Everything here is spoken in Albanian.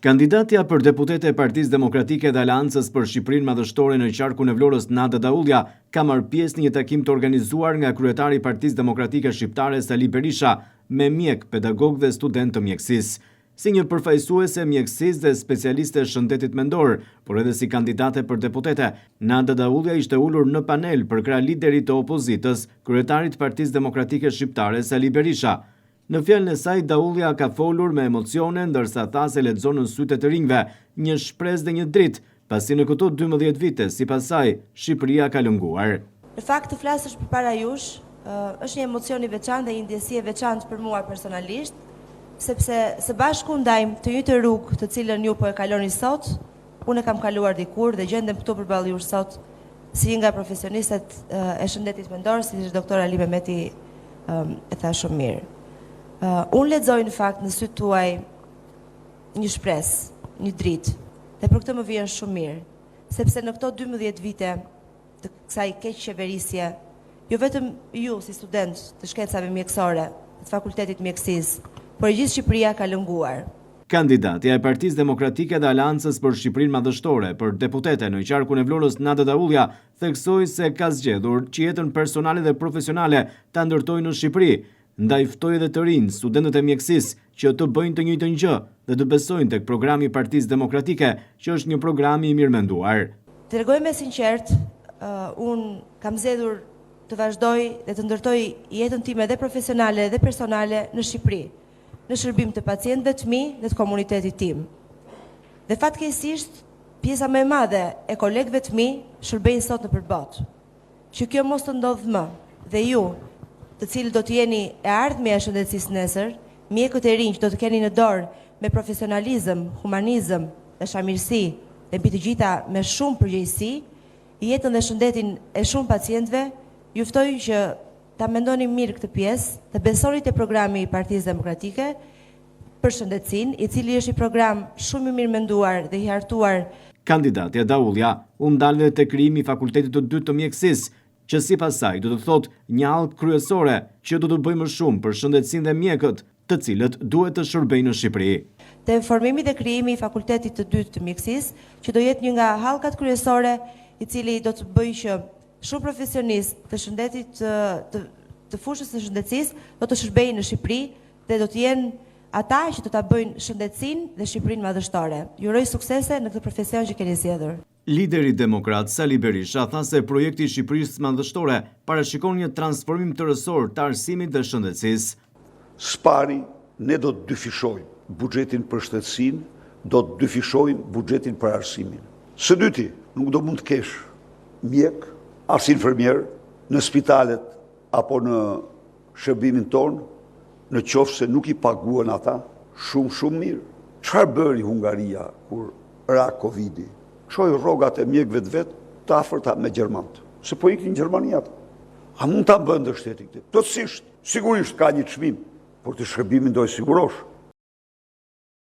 Kandidatja për deputete e Partisë Demokratike dhe Aleancës për Shqipërinë Madhështore në qarkun e Vlorës, Nada Daulja, ka marrë pjesë në një takim të organizuar nga kryetari i Partisë Demokratike Shqiptare Sali Berisha me mjek, pedagog dhe student të mjekësisë. Si një përfaqësuese mjekësisë dhe specialiste e shëndetit mendor, por edhe si kandidate për deputete, Nada Daulja ishte ulur në panel për krah liderit të opozitës, kryetarit të Partisë Demokratike Shqiptare Sali Berisha. Në fjalën e saj, Daulja ka folur me emocione, ndërsa tha se lexon në sytë të rinjve një shpresë dhe një dritë, pasi në këto 12 vite, sipas saj, Shqipëria ka lënguar. Në fakt të flasësh përpara jush, është një emocion i veçantë dhe një ndjesi e veçantë për mua personalisht, sepse së bashku ndajmë të njëjtë rrugë të cilën ju po e kaloni sot, unë e kam kaluar dikur dhe gjendem këtu përballë jush sot si nga profesionistët e shëndetit mendor, si doktor Ali Mehmeti e tha shumë mirë. Unë lexoj në fakt në sytë tuaj një shpresë, një dritë, dhe për këtë më vjen shumë mirë, sepse në këto 12 vite të kësaj keq qeverisje, jo vetëm ju si student të shkencave mjekësore, të fakultetit mjekësisë, por gjithë Shqipëria ka lënguar. Kandidatja e Partisë Demokratike dhe Aleancës për Shqipërinë Madhështore për deputete në qarkun e Vlorës, Nada Daulja, theksoi se ka zgjedhur që jetën personale dhe profesionale ta ndërtojë në Shqipëri. Ndaj ftoi edhe të rinj studentët e mjekësisë që të bëjnë të njëjtën gjë dhe të besojnë tek programi i Partisë Demokratike, që është një program i mirëmenduar. Tregoj me sinqert, unë kam zgjedhur të vazhdoj dhe të ndërtoj jetën time dhe profesionale dhe personale në Shqipëri, në shërbim të pacientëve të mi dhe të komunitetit tim. Dhe fatkeqësisht, pjesa më e madhe e kolegëve të mi shërbejnë sot në përbot. Që kjo mos të ndodhë më dhe ju, të cilët do të jeni e ardhmja e shëndetësisë nesër, mjekët e rinj që do të keni në dorë me profesionalizëm, humanizëm dhe shamirësi dhe mbi të gjitha me shumë përgjegjësi, jetën dhe shëndetin e shumë pacientëve, ju ftoj që ta mendoni mirë këtë pjesë, të besoni te programi i Partisë Demokratike për shëndetësinë, i cili është një program shumë i mirë menduar dhe i hartuar. Kandidatja Daulja u ndalë te krijimi i fakultetit të dytë të mjekësisë, që sipas saj do të thotë një hallë kryesore që do të bëjë më shumë për shëndetësinë dhe mjekët, të cilët duhet të shërbejnë në Shqipëri. Te formimi dhe krijimi i fakultetit të dytë të mjekësisë, që do jetë një nga hallkat kryesore, i cili do të bëjë që shumë profesionistë të shëndetit të fushës së shëndetësisë do të shërbejnë në Shqipëri dhe do të jenë ata që do ta bëjnë shëndetësinë dhe Shqipërinë madhështore. Ju uroj suksese në këtë profesion që keni zgjedhur. Lideri demokrat Sali Berisha tha se projekti i Shqipërisë Madhështore parashikon një transformim tërësor të arsimit dhe shëndetësisë. Spari, ne do të dyfishojmë buxhetin për shëndetësinë, do të dyfishojmë buxhetin për arsimin. Së dyti, nuk do mund të kesh mjek, as infermier në spitalet apo në shërbimin tonë, në qoftë se nuk i paguan ata shumë mirë. Çfarë bëri Hungaria kur ra Covidi? Çoi rrogat e mjekëve të vet të afërta me gjermanët. Se po ikin në Gjermani ata. A mund ta bëndë shteti këtë? Plotësisht, sigurisht ka një çmim, por të shërbimin do e sigurosh.